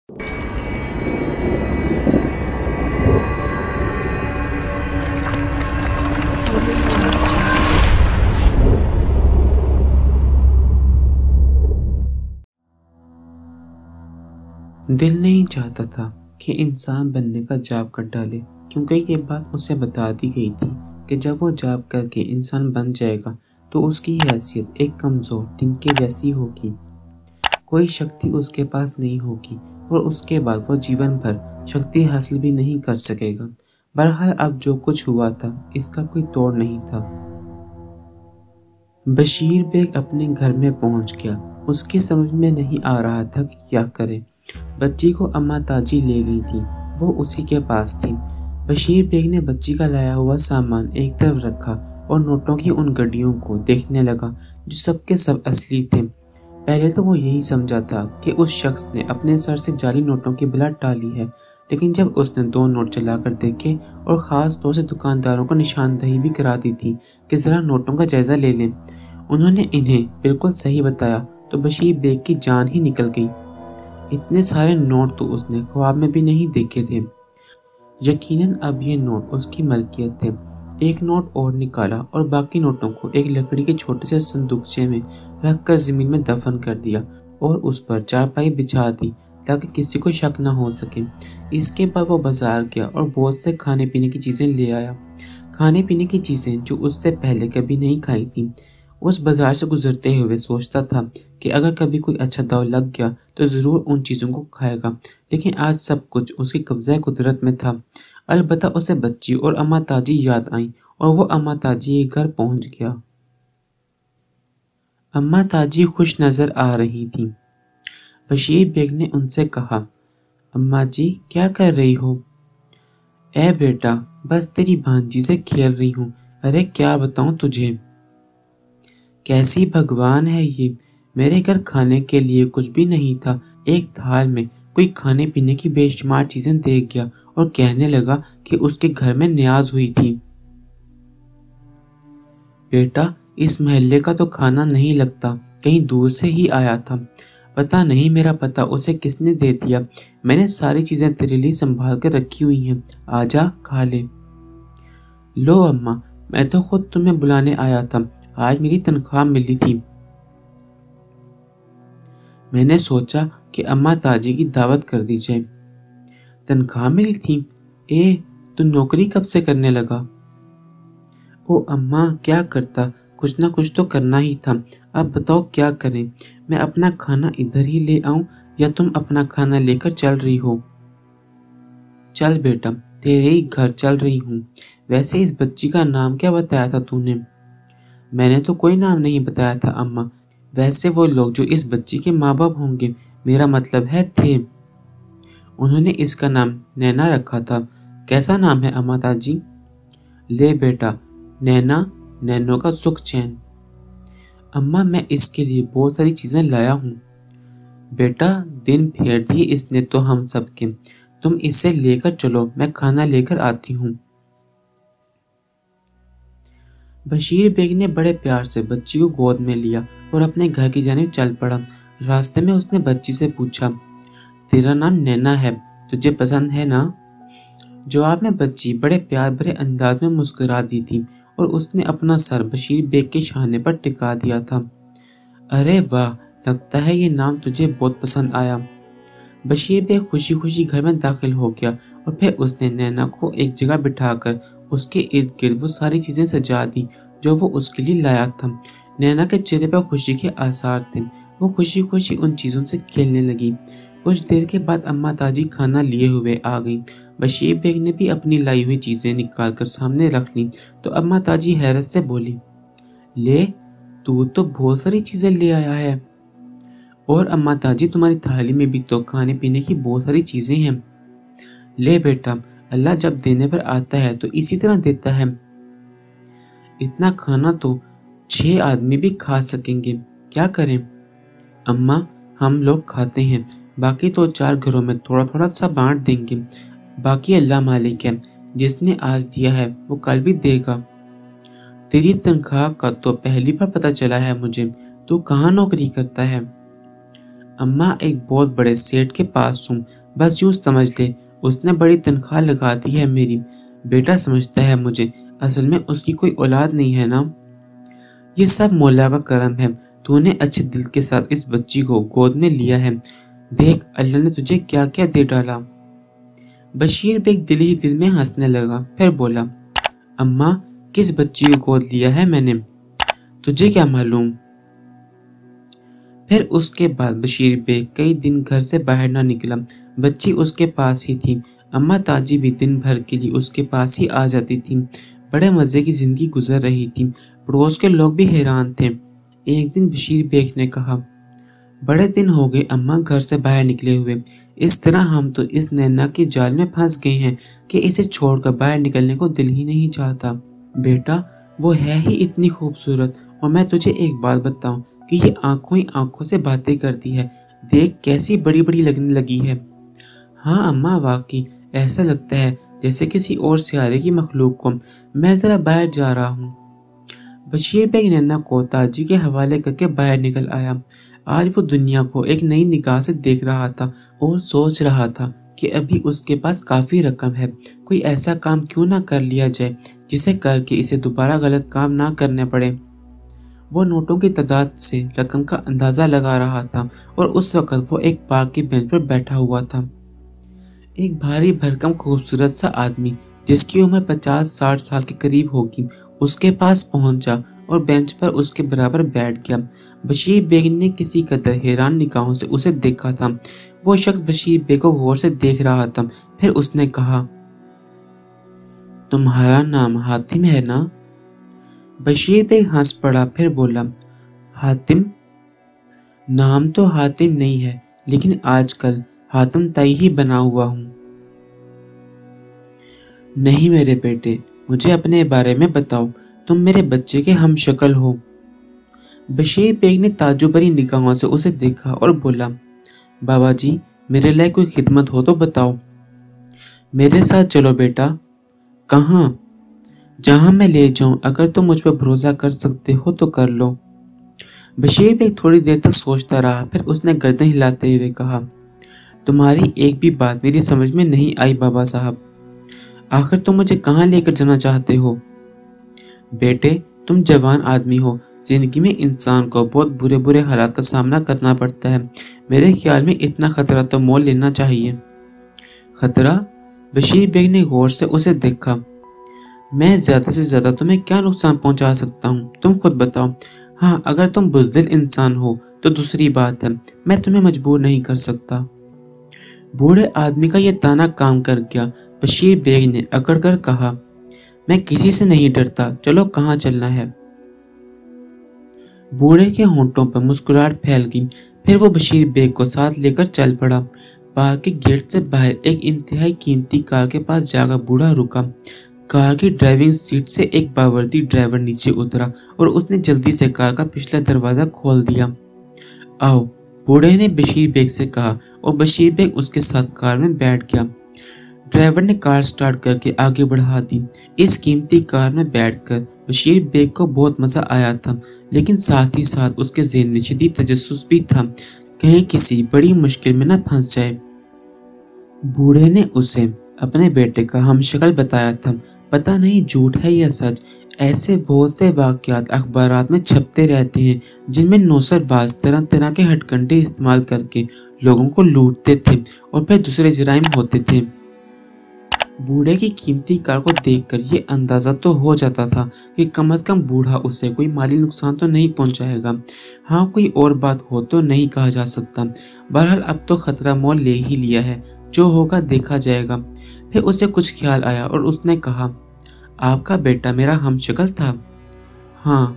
دل نہیں چاہتا تھا کہ انسان بننے کا جاب کر ڈالے، کیونکہ یہ بات اسے بتا دی گئی تھی کہ جب وہ جاب کر کے انسان بن جائے گا تو اس کی حیثیت ایک کمزور ٹنکے جیسی ہوگی، کوئی شکتی اس کے پاس نہیں ہوگی اور اس کے بعد وہ جیون بھر شکتی حاصل بھی نہیں کر سکے گا۔ بہرحال اب جو کچھ ہوا تھا اس کا کوئی توڑ نہیں تھا۔ بشیر بیگ اپنے گھر میں پہنچ گیا۔ اس کی سمجھ میں نہیں آ رہا تھا کہ کیا کرے۔ بچی کو اماں تاجی لے گئی تھی، وہ اسی کے پاس تھی۔ بشیر بیگ نے بچی کا لایا ہوا سامان ایک طرف رکھا اور نوٹوں کی ان گڈیوں کو دیکھنے لگا جو سب کے سب اصلی تھے۔ پہلے تو وہ یہی سمجھا تھا کہ اس شخص نے اپنے سر سے جعلی نوٹوں کی بلا ٹالی ہے، لیکن جب اس نے 2 نوٹ چلا کر دیکھے اور خاص طور سے دکانداروں کو نشاندہی بھی کرا دی تھی کہ ذرا نوٹوں کا جائزہ لے لیں، انہوں نے انہیں بالکل صحیح بتایا تو بشیر بیگ کی جان ہی نکل گئی۔ اتنے سارے نوٹ تو اس نے خواب میں بھی نہیں دیکھے تھے۔ یقیناً اب یہ نوٹ اس کی ملکیت تھے۔ ایک نوٹ اور نکالا اور باقی نوٹوں کو ایک لکڑی کے چھوٹے سے صندوقچے میں رکھ کر زمین میں دفن کر دیا اور اس پر چارپائی بچھا دی تاکہ کسی کو شک نہ ہو سکے۔ اس کے بعد وہ بازار گیا اور بہت سے کھانے پینے کی چیزیں لے آیا، کھانے پینے کی چیزیں جو اس سے پہلے کبھی نہیں کھائی تھیں۔ اس بازار سے گزرتے ہوئے سوچتا تھا کہ اگر کبھی کوئی اچھا داؤ لگ گیا تو ضرور ان چیزوں کو کھائے گا، لیکن آج سب کچھ اس کی قبضہ قدرت میں تھا۔ البتہ اسے بچی اور اماں تاجی یاد آئیں اور وہ اماں تاجی کے گھر پہنچ گیا۔ اماں تاجی خوش نظر آ رہی تھیں۔ بشیر بیگ نے ان سے کہا، اماں جی کیا کر رہی ہو؟ اے بیٹا بس تیری بھانجی سے کھیل رہی ہوں۔ ارے کیا بتاؤں تجھے، کیسی بھگوان ہے یہ، میرے گھر کھانے کے لیے کچھ بھی نہیں تھا، ایک تھال میں کوئی کھانے پینے کی بے شمار چیزیں دے گیا اور کہنے لگا کہ اس کے گھر میں نیاز ہوئی تھی۔ بیٹا اس محلے کا تو کھانا نہیں لگتا، کہیں دور سے ہی آیا تھا، پتہ نہیں میرا پتہ اسے کس نے دے دیا، میں نے ساری چیزیں تیرے لیے سنبھال کر رکھی ہوئی ہیں، آجا کھا لے۔ لو اماں میں تو خود تمہیں بلانے آیا تھا، آج میری تنخواہ ملی تھی، میں نے سوچا کہ اماں تاجی کی دعوت کر دی جائے۔ تنخواہ ملی تھی؟ تو نوکری کب سے کرنے لگا؟ او اماں کیا کرتا، کچھ نہ کچھ تو کرنا ہی تھا، اب بتاؤ کیا کریں، میں اپنا کھانا ادھر ہی لے آؤں یا تم اپنا کھانا لے کر چل رہی ہو؟ چل بیٹا تیرے ہی گھر چل رہی ہوں۔ ویسے اس بچی کا نام کیا بتایا تھا تو نے؟ میں نے تو کوئی نام نہیں بتایا تھا اماں، ویسے وہ لوگ جو اس بچی کے ماں باپ ہوں گے، میرا مطلب ہے تھے، انہوں نے اس کا نام نینا رکھا تھا۔ کیسا نام ہے اماں تاجی؟ لے بیٹا نینا، نینو کا سکھ چین۔ اماں میں اس کے لیے بہت ساری چیزیں لایا ہوں۔ بیٹا دن پھیر دیے اس نے تو ہم سب کے، تم اسے لے کر چلو، میں کھانا لے کر آتی ہوں۔ بشیر بیگ نے بڑے پیار سے بچی کو گود میں لیا اور اپنے گھر کی جانب چل پڑا۔ راستے میں اس نے بچی سے پوچھا، تیرا نام نینا ہے، تجھے پسند ہے نا؟ جواب میں بچی بڑے پیار بھرے انداز میں مسکرا دی تھی اور اس نے اپنا سر بشیر بیگ کے شانے پر ٹکا دیا تھا۔ ارے واہ، لگتا ہے یہ نام تجھے بہت پسند آیا۔ بشیر بیگ خوشی خوشی گھر میں داخل ہو گیا اور پھر اس نے نینا کو ایک جگہ بٹھا کر اس کے ارد گرد وہ ساری چیزیں سجا دی جو وہ اس کے لیے لایا تھا۔ نینا کے چہرے پر خوشی کے آثار تھے، وہ خوشی خوشی ان چیزوں سے کھیلنے لگی۔ کچھ دیر کے بعد اماں تاجی کھانا لیے ہوئے آ گئی۔ بشیر بیگ نے بھی اپنی لائی ہوئی چیزیں نکال کر سامنے رکھ لی تو اماں تاجی حیرت سے بولی، لے تو بہت ساری چیزیں لے آیا ہے، اور اماں تاجی تمہاری تھالی میں بھی تو کھانے پینے کی بہت ساری چیزیں ہیں۔ لے بیٹا اللہ جب دینے پر آتا ہے تو اسی طرح دیتا ہے، اتنا کھانا تو 6 آدمی بھی کھا سکیں گے، کیا کریں؟ اماں ہم لوگ کھاتے ہیں، باقی تو 4 گھروں میں تھوڑا تھوڑا سا بانٹ دیں گے، باقی اللہ مالک ہے، جس نے آج دیا ہے وہ کل بھی دے گا۔ تیری تنخواہ کا تو پہلی بار پتہ چلا ہے مجھے، تو کہاں نوکری کرتا ہے؟ اماں ایک بہت بڑے سیٹ کے پاس ہوں، بس یوں سمجھ لے اس نے بڑی تنخواہ لگا دی ہے میری۔ بیٹا سمجھتا ہے مجھے، اصل میں اس کی کوئی اولاد نہیں ہے نا۔ یہ سب مولا کا کرم ہے، تو نے اچھے دل کے ساتھ اس بچی کو گود میں لیا ہے۔ دیکھ اللہ نے تجھے کیا کیا دے ڈالا۔ بشیر بیگ دل ہی دل میں ہنسنے لگا، پھر بولا، اماں کس بچی کو گود لیا ہے میں نے، تجھے کیا معلوم؟ پھر اس کے بعد بشیر بیگ کئی دن گھر سے باہر نہ نکلا، بچی اس کے پاس ہی تھی۔ اماں تاجی بھی دن بھر کے لیے اس کے پاس ہی آ جاتی تھی، بڑے مزے کی زندگی گزر رہی تھی۔ پڑوس کے لوگ بھی حیران تھے۔ ایک دن بشیر بیگ نے کہا، بڑے دن ہو گئے اماں گھر سے باہر نکلے ہوئے، اس طرح ہم تو اس نینا کی جال میں پھنس گئے ہیں کہ اسے چھوڑ کر باہر نکلنے کو دل ہی نہیں چاہتا۔ بیٹا وہ ہے ہی اتنی خوبصورت، اور میں تجھے ایک بات بتاؤں کہ یہ آنکھوں ہی آنکھوں سے باتیں کرتی ہے، دیکھ کیسی بڑی بڑی لگنے لگی ہے۔ ہاں اماں واقعی ایسا لگتا ہے جیسے کسی اور سیارے کی مخلوق کو۔ میں ذرا باہر جا رہا ہوں۔ بشیر بیگ نینا کو تاجی کے حوالے کر کے باہر نکل آیا۔ آج وہ دنیا کو ایک نئی نگاہ سے دیکھ رہا تھا اور سوچ رہا تھا کہ ابھی اس کے پاس کافی رقم ہے، کوئی ایسا کام کیوں نہ کر لیا جائے جسے کر کے اسے دوبارہ غلط کام نہ کرنے پڑے۔ وہ نوٹوں کی تعداد سے رقم کا اندازہ لگا رہا تھا اور اس وقت وہ ایک پارک کی بینچ پر بیٹھا ہوا تھا۔ ایک بھاری بھرکم خوبصورت سا آدمی جس کی عمر 50-60 سال کے قریب ہوگی اس کے پاس پہنچا اور بینچ پر اس کے برابر بیٹھ گیا۔ بشیر بیگ نے کسی قدر حیران نگاہوں سے اسے دیکھا تھا۔ وہ شخص بشیر بیگ کو غور سے دیکھ رہا تھا، پھر اس نے کہا، تمہارا نام حاتم ہے نا؟ بشیر بیگ ہنس پڑا، پھر بولا، حاتم؟ نام تو حاتم نہیں ہے، لیکن آج کل حاتم تائی ہی بنا ہوا ہوں۔ نہیں میرے بیٹے، مجھے اپنے بارے میں بتاؤ، تم میرے بچے کے ہم شکل ہو۔ بشیر بیگ نے تعجب بھری نگاہوں سے اسے دیکھا اور بولا، بابا جی میرے لیے کوئی خدمت ہو تو بتاؤ۔ میرے ساتھ چلو بیٹا۔ کہاں؟ جہاں میں لے جاؤں، اگر تم مجھ پر بھروسہ کر سکتے ہو تو کر لو۔ بشیر بیگ تھوڑی دیر تک سوچتا رہا، پھر اس نے گردن ہلاتے ہوئے کہا، تمہاری ایک بھی بات میری سمجھ میں نہیں آئی بابا صاحب، آخر تم مجھے کہاں لے کر جانا چاہتے ہو؟ بیٹے تم جوان آدمی ہو، زندگی میں انسان کو بہت برے برے حالات کا سامنا کرنا پڑتا ہے، میرے خیال میں اتنا خطرہ تو مول لینا چاہیے۔ خطرہ؟ بشیر بیگ نے غور سے اسے دیکھا، میں زیادہ سے زیادہ تمہیں کیا نقصان پہنچا سکتا ہوں، تم خود بتاؤ۔ ہاں اگر تم بزدل انسان ہو تو دوسری بات ہے، میں تمہیں مجبور نہیں کر سکتا۔ بوڑھے آدمی کا یہ طعنہ کام کر گیا۔ بشیر بیگ نے اکڑ کر کہا، میں کسی سے نہیں ڈرتا، چلو کہاں چلنا ہے؟ بوڑھے کے ہونٹوں پر مسکراہٹ پھیل گئی، پھر وہ بشیر بیگ کو ساتھ لے کر چل پڑا۔ پارک کے گیٹ سے باہر ایک انتہائی قیمتی کار کے پاس جا کر بوڑھا رکا۔ کار کی ڈرائیونگ سیٹ سے ایک باوردی ڈرائیور نیچے اترا اور اس نے جلدی سے کار کا پچھلا دروازہ کھول دیا۔ آؤ، بوڑھے نے بشیر بیگ سے کہا اور بشیر بیگ اس کے ساتھ کار میں بیٹھ گیا۔ ڈرائیور نے کار سٹارٹ کر کے آگے بڑھا دی۔ اس قیمتی کار میں بیٹھ کر بشیر بیگ کو بہت مزہ آیا تھا، لیکن ساتھ ہی ساتھ اس کے ذہن میں شدید تجسس بھی تھا، کہیں کسی بڑی مشکل میں نہ پھنس جائے۔ بوڑھے نے اسے اپنے بیٹے کا ہم شکل بتایا تھا، پتہ نہیں جھوٹ ہے یا سچ، ایسے بہت سے واقعات اخبارات میں چھپتے رہتے ہیں جن میں نوسر باز طرح طرح کے ہتھ کنڈے استعمال کر کے لوگوں کو لوٹتے تھے اور پھر دوسرے جرائم ہوتے تھے۔ بوڑھے کی قیمتی کار کو دیکھ کر یہ اندازہ تو ہو جاتا تھا کہ کم از کم بوڑھا اسے کوئی مالی نقصان تو نہیں پہنچائے گا، ہاں کوئی اور بات ہو تو نہیں کہا جا سکتا۔ بہرحال اب تو خطرہ مول لے ہی لیا ہے، جو ہوگا دیکھا جائے گا۔ پھر اسے کچھ خیال آیا اور اس نے کہا، آپ کا بیٹا میرا ہم شکل تھا؟ ہاں۔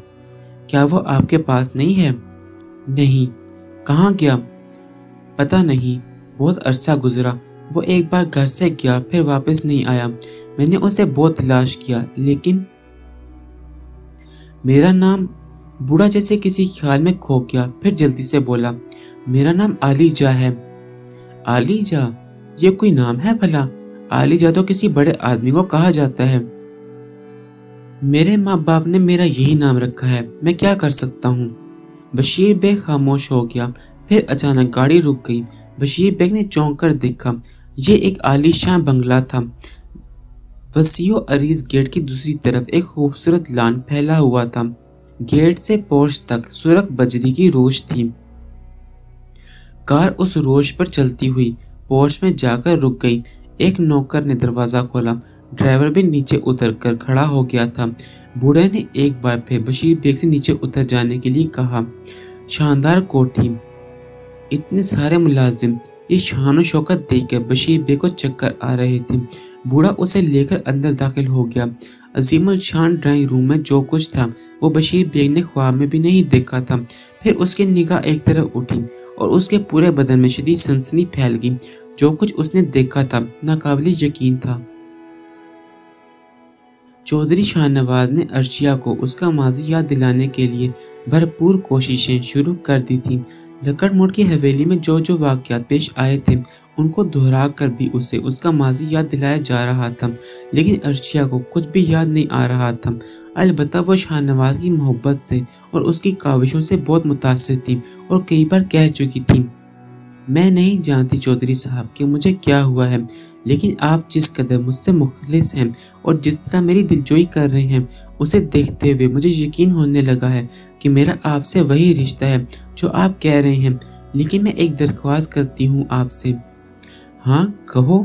کیا وہ آپ کے پاس نہیں ہے؟ نہیں۔ کہاں گیا؟ پتہ نہیں، بہت عرصہ گزرا، وہ ایک بار گھر سے گیا پھر واپس نہیں آیا، میں نے اسے بہت تلاش کیا لیکن… میرا نام… بوڑھا جیسے کسی خیال میں کھو گیا، پھر جلدی سے بولا، میرا نام علی جا ہے۔ علی جا؟ یہ کوئی نام ہے بھلا؟ علی جا تو کسی بڑے آدمی کو کہا جاتا ہے۔ میرے ماں باپ نے میرا یہی نام رکھا ہے، میں کیا کر سکتا ہوں؟ بشیر بیگ خاموش ہو گیا، پھر اچانک گاڑی رک گئی۔ بشیر بیگ نے چونک کر دیکھا، یہ ایک عالیشان بنگلہ تھا۔ وسیع و عریض گیٹ کی دوسری طرف ایک خوبصورت لان پھیلا ہوا تھا۔ گیٹ سے پورچ تک سرخ بجری کی روش تھی۔ کار اس روش پر چلتی ہوئی پورچ میں جا کر رک گئی۔ ایک نوکر نے دروازہ کھولا، ڈرائیور بھی نیچے اتر کر کھڑا ہو گیا تھا۔ بوڑھے نے ایک بار پھر بشیر بیگ سے نیچے اتر جانے کے لیے کہا۔ شاندار کوٹھی، اتنے سارے ملازم، یہ شان و شوکت دیکھ کر بشیر بیگ کو چکر آ رہے تھے۔ بوڑھا اسے لے کر اندر داخل ہو گیا۔ عظیم الشان ڈرائنگ روم میں جو کچھ تھا وہ بشیر بیگ نے خواب میں بھی نہیں دیکھا تھا۔ پھر اس کی نگاہ ایک طرف اٹھی اور اس کے پورے بدن میں شدید سنسنی پھیل گئی۔ جو کچھ اس نے دیکھا تھا ناقابل یقین تھا۔ چودھری شاہ نواز نے عرشیا کو اس کا ماضی یاد دلانے کے لیے بھرپور کوششیں شروع کر دی تھیں۔ لکڑ موڑ کی حویلی میں جو جو واقعات پیش آئے تھے ان کو دہرا کر بھی اسے اس کا ماضی یاد دلایا جا رہا تھا، لیکن عرشیا کو کچھ بھی یاد نہیں آ رہا تھا۔ البتہ وہ شاہ نواز کی محبت سے اور اس کی کاوشوں سے بہت متاثر تھی اور کئی بار کہہ چکی تھی، میں نہیں جانتی چودھری صاحب کہ مجھے کیا ہوا ہے، لیکن آپ جس قدر مجھ سے مخلص ہیں اور جس طرح میری دلجوئی کر رہے ہیں اسے دیکھتے ہوئے مجھے یقین ہونے لگا ہے کہ میرا آپ سے وہی رشتہ ہے جو آپ کہہ رہے ہیں، لیکن میں ایک درخواست کرتی ہوں آپ سے۔ ہاں کہو۔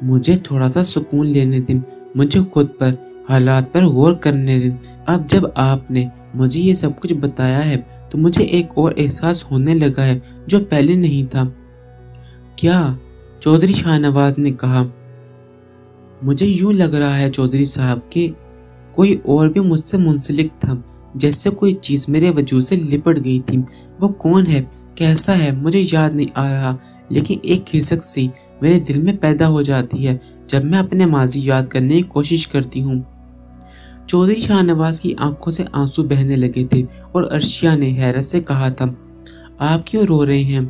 مجھے تھوڑا سا سکون لینے دیں، مجھے خود پر، حالات پر غور کرنے دیں۔ اب جب آپ نے مجھے یہ سب کچھ بتایا ہے تو مجھے ایک اور احساس ہونے لگا ہے جو پہلے نہیں تھا۔ کیا؟ چودھری شاہ نواز نے کہا۔ مجھے یوں لگ رہا ہے چودھری صاحب کہ کوئی اور بھی مجھ سے منسلک تھا، جیسے کوئی چیز میرے وجود سے لپٹ گئی تھی۔ وہ کون ہے، کیسا ہے، مجھے یاد نہیں آ رہا، لیکن ایک کھسک سی میرے دل میں پیدا ہو جاتی ہے جب میں اپنے ماضی یاد کرنے کی کوشش کرتی ہوں۔ چودھری شاہ نواز کی آنکھوں سے آنسو بہنے لگے تھے اور عرشیا نے حیرت سے کہا تھا، آپ کیوں رو رہے ہیں؟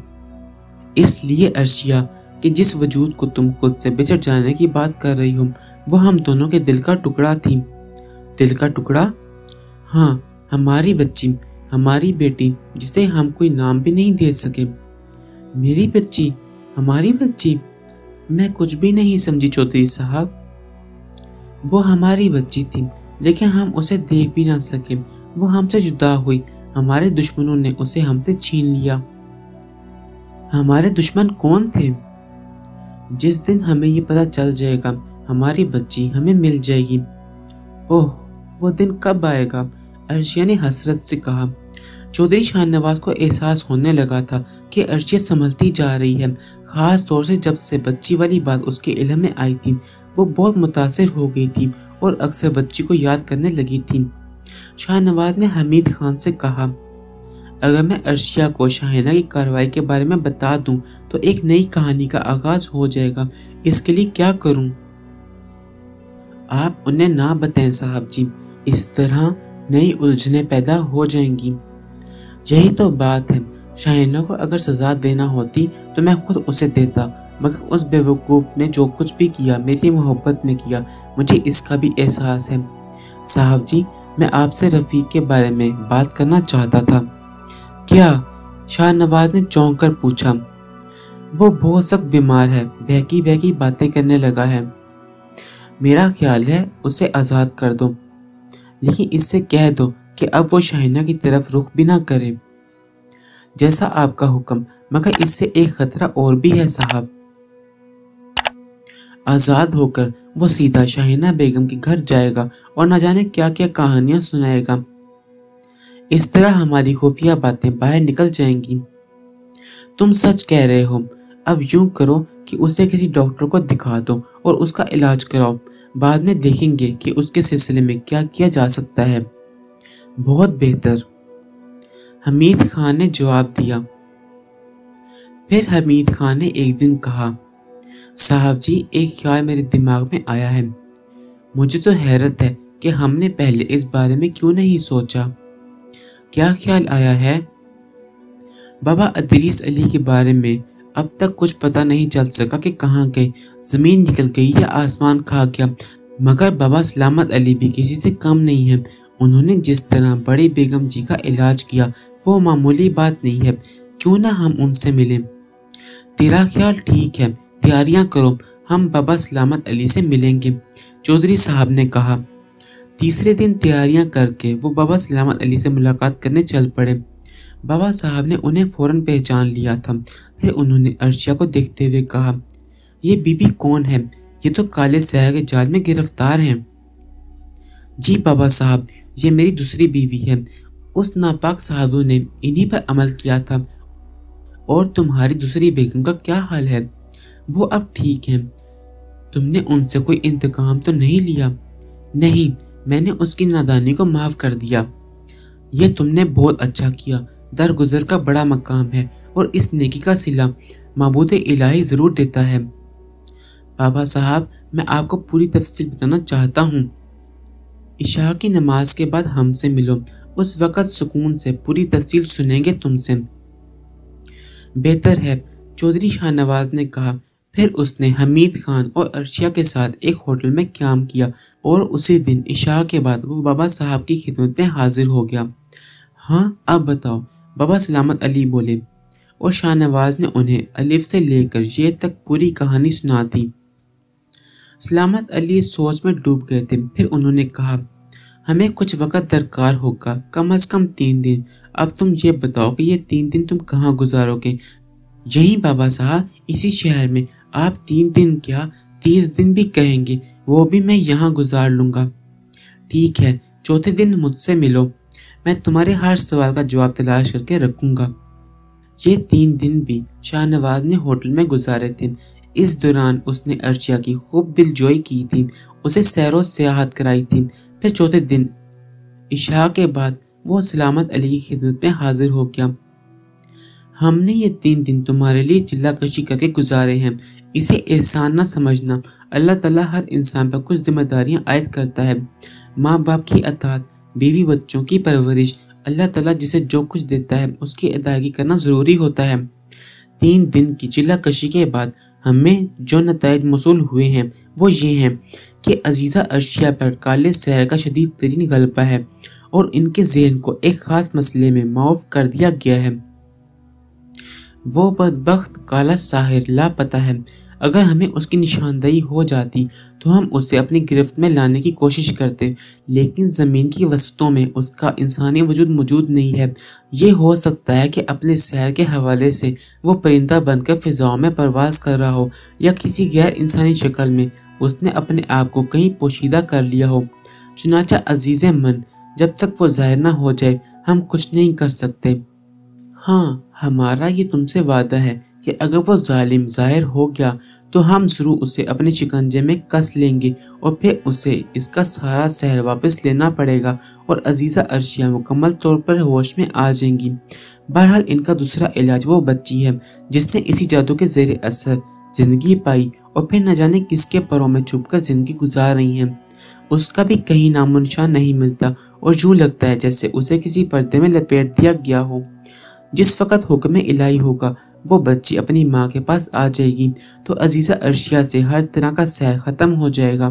اس لیے عرشیا کہ جس وجود کو تم خود سے بچھڑ جانے کی بات کر رہی ہو وہ ہم دونوں کے دل کا ٹکڑا تھی۔ دل کا ٹکڑا؟ ہاں، ہماری بچی، ہماری بیٹی جسے ہم کوئی نام بھی نہیں دے سکے۔ میری بچی، ہماری بچی؟ میں کچھ بھی نہیں سمجھی چودھری صاحب۔ وہ ہماری بچی تھی لیکن ہم اسے دیکھ بھی نہ سکے، وہ ہم سے جدا ہوئی، ہمارے دشمنوں نے اسے ہم سے چھین لیا۔ ہمارے دشمن کون تھے؟ جس دن ہمیں یہ پتہ چل جائے گا ہماری بچی ہمیں مل جائے گی۔ اوہ، وہ دن کب آئے گا؟ عرشیا نے حسرت سے کہا۔ چودھری شاہ نواز کو احساس ہونے لگا تھا کہ عرشیا سنبھلتی جا رہی ہے، خاص طور سے جب سے بچی والی بات اس کے علم میں آئی تھی۔ وہ بہت متاثر ہو گئی تھی اور اکثر بچی کو یاد کرنے لگی تھی۔ شاہ نواز نے حمید خان سے کہا، اگر میں عرشیا کو شاہینہ کی کارروائی کے بارے میں بتا دوں تو ایک نئی کہانی کا آغاز ہو جائے گا، اس کے لیے کیا کروں؟ آپ انہیں نہ بتائیں صاحب جی، اس طرح نئی الجھنیں پیدا ہو جائیں گی۔ یہی تو بات ہے، شاہینہ کو اگر سزا دینا ہوتی تو میں خود اسے دیتا، مگر اس بے وقوف نے جو کچھ بھی کیا میری محبت میں کیا، مجھے اس کا بھی احساس ہے۔ صاحب جی، میں آپ سے رفیق کے بارے میں بات کرنا چاہتا تھا۔ کیا؟ شاہ نواز نے چونک کر پوچھا۔ وہ بہت سخت بیمار ہے، بہکی بہکی باتیں کرنے لگا ہے۔ میرا خیال ہے اسے آزاد کر دو، لیکن اس سے کہہ دو کہ اب وہ شاہینہ کی طرف رخ بھی نہ کرے۔ جیسا آپ کا حکم، مگر اس سے ایک خطرہ اور بھی ہے صاحب۔ آزاد ہو کر وہ سیدھا شاہینہ بیگم کے گھر جائے گا اور نہ جانے کیا کیا کہانیاں سنائے گا۔ اس طرح ہماری خفیہ باتیں باہر نکل جائیں گی۔ تم سچ کہہ رہے ہو۔ اب یوں کرو کہ اسے کسی ڈاکٹر کو دکھا دو اور اس کا علاج کراؤ، بعد میں دیکھیں گے کہ اس کے سلسلے میں کیا کیا جا سکتا ہے۔ بہت بہتر، حمید خان نے جواب دیا۔ پھر حمید خان نے ایک دن کہا، صاحب جی، ایک خیال میرے دماغ میں آیا ہے۔ مجھے تو حیرت ہے کہ ہم نے پہلے اس بارے میں کیوں نہیں سوچا۔ کیا خیال آیا ہے؟ بابا ادریس علی کے بارے میں اب تک کچھ پتہ نہیں چل سکا کہ کہاں گئے، زمین نکل گئی یا آسمان کھا گیا، مگر بابا سلامت علی بھی کسی سے کم نہیں ہے۔ انہوں نے جس طرح بڑی بیگم جی کا علاج کیا وہ معمولی بات نہیں ہے، کیوں نہ ہم ان سے ملیں؟ تیرا خیال ٹھیک ہے، تیاریاں کرو، ہم بابا سلامت علی سے ملیں گے، چودھری صاحب نے کہا۔ تیسرے دن تیاریاں کر کے وہ بابا سلامت علی سے ملاقات کرنے چل پڑے۔ بابا صاحب نے انہیں فوراً پہچان لیا تھا۔ پھر انہوں نے عرشیہ کو دیکھتے ہوئے کہا، یہ بی بی کون ہے؟ یہ تو کالے سیاہ کے جال میں گرفتار ہیں۔ جی بابا صاحب، یہ میری دوسری بیوی ہے، اس ناپاک سادھو نے انہی پر عمل کیا تھا۔ اور تمہاری دوسری بیگم کا کیا حال ہے؟ وہ اب ٹھیک ہیں۔ تم نے ان سے کوئی انتقام تو نہیں لیا؟ نہیں، میں نے اس کی نادانی کو معاف کر دیا۔ یہ تم نے بہت اچھا کیا، درگزر کا بڑا مقام ہے اور اس نیکی کا صلہ معبود الہی ضرور دیتا ہے۔ بابا صاحب، میں آپ کو پوری تفصیل بتانا چاہتا ہوں۔ عشاء کی نماز کے بعد ہم سے ملو، اس وقت سکون سے پوری تفصیل سنیں گے تم سے۔ بہتر ہے، چودھری شاہ نواز نے کہا۔ پھر اس نے حمید خان اور عرشیہ کے ساتھ ایک ہوٹل میں قیام کیا اور اسی دن عشاء کے بعد وہ بابا صاحب کی خدمت میں حاضر ہو گیا۔ ہاں اب بتاؤ، بابا سلامت علی بولے، اور شاہ نواز نے انہیں الف سے لے کر یہ تک پوری کہانی سنا دی۔ سلامت علی سوچ میں ڈوب گئے تھے۔ پھر انہوں نے کہا، ہمیں کچھ وقت درکار ہوگا، کم از کم 3 دن۔ اب تم یہ بتاؤ کہ یہ 3 دن تم کہاں گزارو گے؟ یہیں بابا صاحب، اسی شہر میں۔ آپ 3 دن کیا 30 دن بھی کہیں گے، وہ بھی میں یہاں گزار لوں گا۔ ٹھیک ہے، چوتھے دن مجھ سے ملو، میں تمہارے ہر سوال کا جواب تلاش کر کے رکھوں گا۔ یہ 3 دن بھی شاہ نواز نے ہوٹل میں گزارے تھے۔ اس دوران اس نے عرشیہ کی خوب دل جوئی کی تھی، اسے سیر و سیاحت کرائی تھی۔ پھر چوتھے دن عشاء کے بعد وہ سلامت علی کی خدمت میں حاضر ہو گیا۔ ہم نے یہ 3 دن تمہارے لیے چلہ کشی کر کے گزارے ہیں، اسے احسان نہ سمجھنا۔ اللہ تعالیٰ ہر انسان پر کچھ ذمہ داریاں عائد کرتا ہے، ماں باپ کی اطاعت، بیوی بچوں کی پرورش۔ اللہ تعالیٰ جسے جو کچھ دیتا ہے اس کی ادائیگی کرنا ضروری ہوتا ہے۔ 3 دن کی چلہ کشی کے بعد ہمیں جو نتائج موصول ہوئے ہیں وہ یہ ہیں کہ عزیزہ عرشیہ پر کالے سحر کا شدید ترین غلبہ ہے اور ان کے ذہن کو ایک خاص مسئلے میں معاف کر دیا گیا ہے۔ وہ بدبخت کالا ساحر لاپتہ ہے۔ اگر ہمیں اس کی نشاندہی ہو جاتی تو ہم اسے اپنی گرفت میں لانے کی کوشش کرتے، لیکن زمین کی وسطوں میں اس کا انسانی وجود موجود نہیں ہے۔ یہ ہو سکتا ہے کہ اپنے سحر کے حوالے سے وہ پرندہ بن کر فضاؤں میں پرواز کر رہا ہو، یا کسی غیر انسانی شکل میں اس نے اپنے آپ کو کہیں پوشیدہ کر لیا ہو۔ چنانچہ عزیز من، جب تک وہ ظاہر نہ ہو جائے ہم کچھ نہیں کر سکتے۔ ہاں، ہمارا یہ تم سے وعدہ ہے کہ اگر وہ ظالم ظاہر ہو گیا تو ہم ضرور اسے اپنے شکنجے میں کس لیں گے اور پھر اسے اس کا سارا سحر واپس لینا پڑے گا اور عزیزہ عرشیہ مکمل طور پر ہوش میں آ جائیں گی۔ بہرحال ان کا دوسرا علاج وہ بچی ہے جس نے اسی جادو کے زیر اثر زندگی پائی اور پھر نہ جانے کس کے پروں میں چھپ کر زندگی گزار رہی ہیں۔ اس کا بھی کہیں نام و نشان نہیں ملتا اور یوں لگتا ہے جیسے اسے کسی پردے میں لپیٹ دیا گیا ہو۔ جس وقت حکم الہی ہوگا وہ بچی اپنی ماں کے پاس آ جائے گی تو عزیزہ عرشیہ سے ہر طرح کا سحر ختم ہو جائے گا۔